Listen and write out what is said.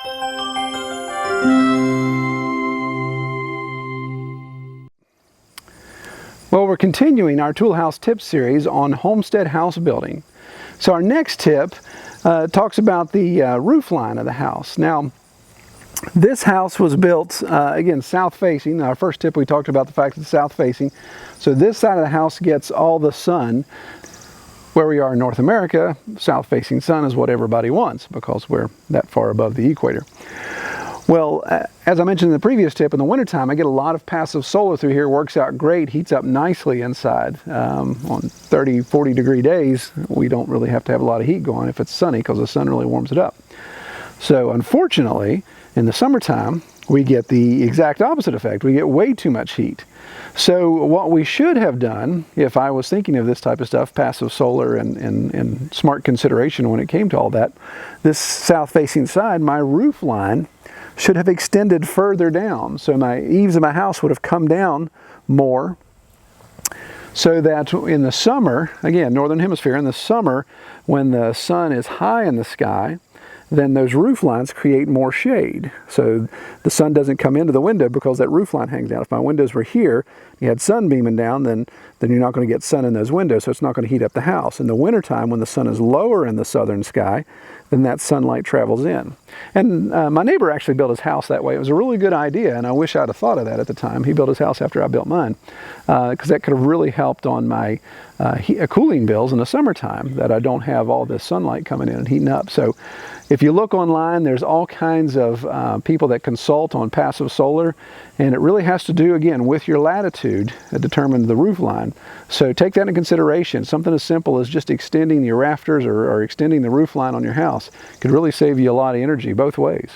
Well, we're continuing our Tool House Tips series on homestead house building. So our next tip talks about the roof line of the house. Now, this house was built, again, south facing. Our first tip, we talked about the fact that it's south facing. So this side of the house gets all the sun. Where we are in North America, south facing sun is what everybody wants because we're that far above the equator. Well, as I mentioned in the previous tip, in the wintertime, I get a lot of passive solar through here. Works out great, heats up nicely inside. On 30, 40 degree days, we don't really have to have a lot of heat going if it's sunny because the sun really warms it up. So unfortunately, in the summertime, we get the exact opposite effect. We get way too much heat. So what we should have done, if I was thinking of this type of stuff, passive solar and smart consideration when it came to all that, this south-facing side, my roof line should have extended further down. So my eaves of my house would have come down more so that in the summer, again, northern hemisphere, in the summer, when the sun is high in the sky, then those roof lines create more shade. So the sun doesn't come into the window because that roof line hangs down. If my windows were here, you had sun beaming down, then you're not going to get sun in those windows, so it's not going to heat up the house. In the wintertime, when the sun is lower in the southern sky, then that sunlight travels in. And my neighbor actually built his house that way. It was a really good idea, and I wish I'd have thought of that at the time. He built his house after I built mine, because that could have really helped on my cooling bills in the summertime, that I don't have all this sunlight coming in and heating up. So if you look online, there's all kinds of people that consult on passive solar, and it really has to do, again, with your latitude that determines the roof line. So take that into consideration. Something as simple as just extending your rafters or extending the roof line on your house could really save you a lot of energy both ways.